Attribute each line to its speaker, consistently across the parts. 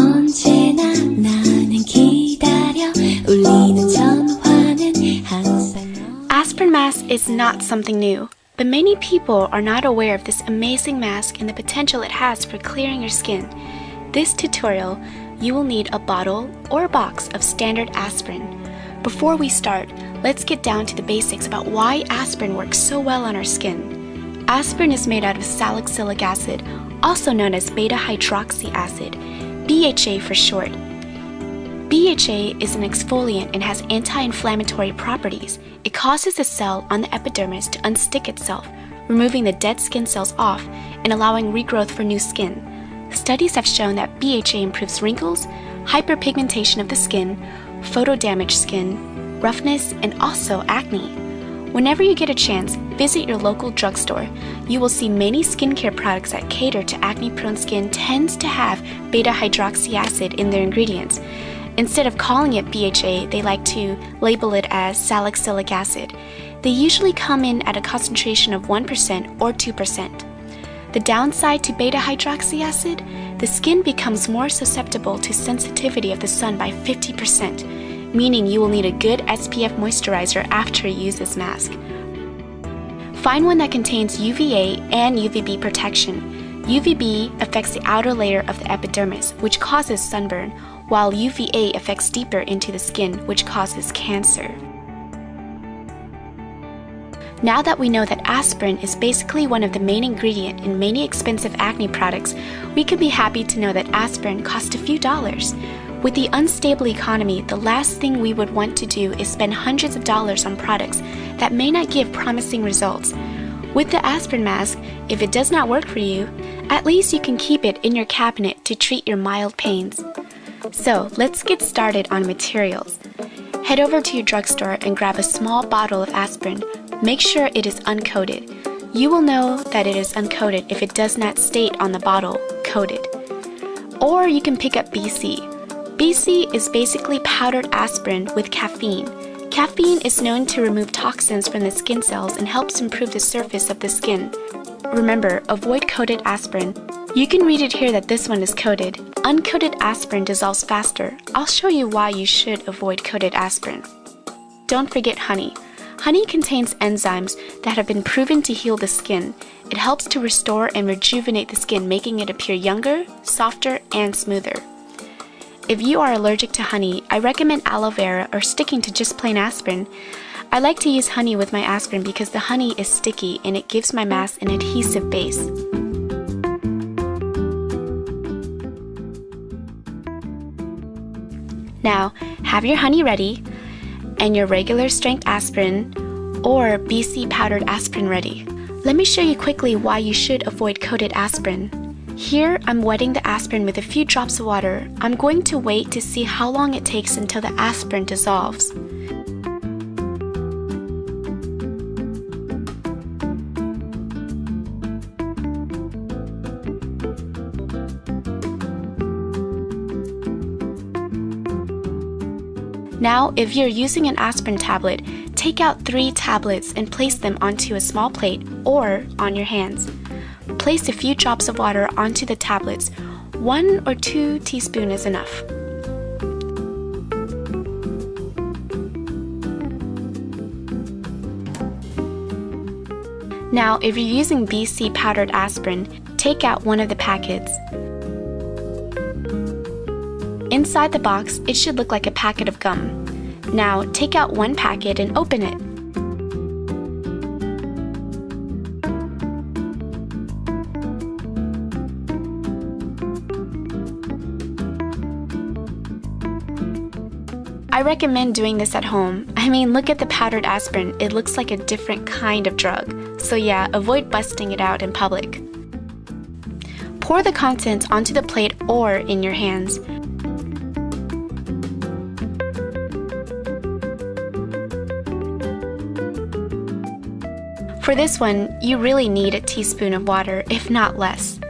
Speaker 1: 언제나 나는 기다려 울리는 전화는 항상
Speaker 2: Aspirin mask is not something new, but many people are not aware of this amazing mask and the potential it has for clearing your skin. This tutorial, you will need a bottle or a box of standard aspirin. Before we start, let's get down to the basics about why aspirin works so well on our skin. Aspirin is made out of salicylic acid, also known as beta-hydroxy acid, BHA for short. BHA is an exfoliant and has anti-inflammatory properties. It causes the cell on the epidermis to unstick itself, removing the dead skin cells off and allowing regrowth for new skin. Studies have shown that BHA improves wrinkles, hyperpigmentation of the skin, photo-damaged skin, roughness, and also acne. Whenever you get a chance, visit your local drugstore. You will see many skincare products that cater to acne-prone skin tends to have beta-hydroxy acid in their ingredients. Instead of calling it BHA, they like to label it as salicylic acid. They usually come in at a concentration of 1% or 2%. The downside to beta-hydroxy acid, the skin becomes more susceptible to sensitivity of the sun by 50%, meaning you will need a good SPF moisturizer after you use this mask. Find one that contains UVA and UVB protection. UVB affects the outer layer of the epidermis, which causes sunburn, while UVA affects deeper into the skin, which causes cancer. Now that we know that aspirin is basically one of the main ingredients in many expensive acne products, we can be happy to know that aspirin costs a few dollars. With the unstable economy, the last thing we would want to do is spend hundreds of dollars on products that may not give promising results. With the aspirin mask, if it does not work for you, at least you can keep it in your cabinet to treat your mild pains. So let's get started on materials. Head over to your drugstore and grab a small bottle of aspirin. Make sure it is uncoated. You will know that it is uncoated if it does not state on the bottle, coated. Or you can pick up BC. BC is basically powdered aspirin with caffeine. Caffeine is known to remove toxins from the skin cells and helps improve the surface of the skin. Remember, avoid coated aspirin. You can read it here that this one is coated. Uncoated aspirin dissolves faster. I'll show you why you should avoid coated aspirin. Don't forget honey. Honey contains enzymes that have been proven to heal the skin. It helps to restore and rejuvenate the skin, making it appear younger, softer, and smoother. If you are allergic to honey, I recommend aloe vera or sticking to just plain aspirin. I like to use honey with my aspirin because the honey is sticky and it gives my mask an adhesive base. Now, have your honey ready and your regular strength aspirin or BC powdered aspirin ready. Let me show you quickly why you should avoid coated aspirin. Here, I'm wetting the aspirin with a few drops of water. I'm going to wait to see how long it takes until the aspirin dissolves. Now, if you're using an aspirin tablet, take out 3 tablets and place them onto a small plate or on your hands. Place a few drops of water onto the tablets. 1 or 2 teaspoons is enough. Now, if you're using BC powdered aspirin, take out one of the packets. Inside the box, it should look like a packet of gum. Now, take out one packet and open it. I recommend doing this at home. I mean, look at the powdered aspirin. It looks like a different kind of drug. So yeah, avoid busting it out in public. Pour the contents onto the plate or in your hands. For this one, you really need a teaspoon of water, if not less.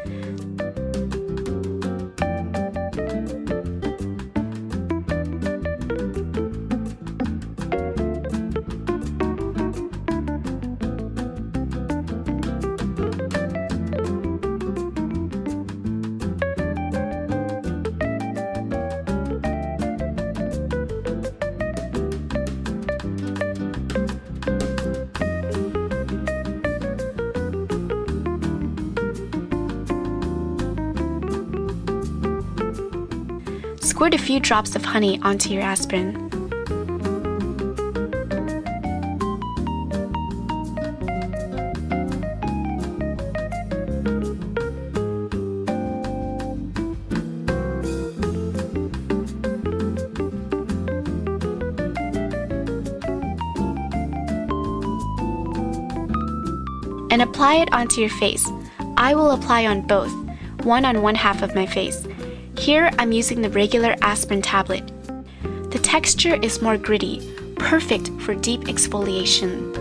Speaker 2: Squirt a few drops of honey onto your aspirin. And apply it onto your face. I will apply on both, one on one half of my face. Here I'm using the regular aspirin tablet. The texture is more gritty, perfect for deep exfoliation.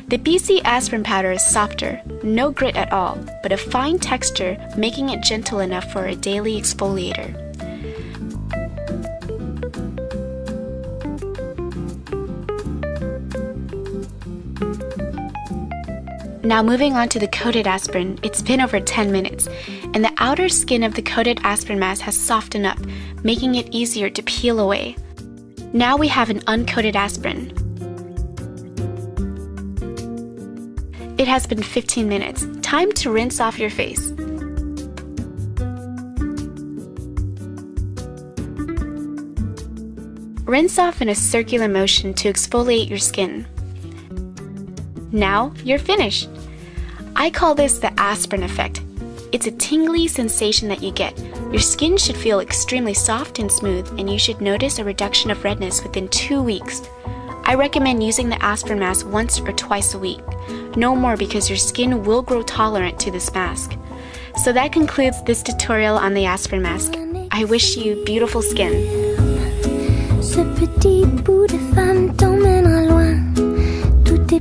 Speaker 2: The BC aspirin powder is softer, no grit at all, but a fine texture, making it gentle enough for a daily exfoliator. Now moving on to the coated aspirin, it's been over 10 minutes, and the outer skin of the coated aspirin mask has softened up, making it easier to peel away. Now we have an uncoated aspirin. It has been 15 minutes. Time to rinse off your face. Rinse off in a circular motion to exfoliate your skin. Now you're finished. I call this the aspirin effect. It's a tingly sensation that you get. Your skin should feel extremely soft and smooth, and you should notice a reduction of redness within 2 weeks. I recommend using the aspirin mask once or twice a week. No more, because your skin will grow tolerant to this mask. So that concludes this tutorial on the aspirin mask. I wish you beautiful skin.
Speaker 1: Ce petit bout de femme t'emmènera loin. Tout est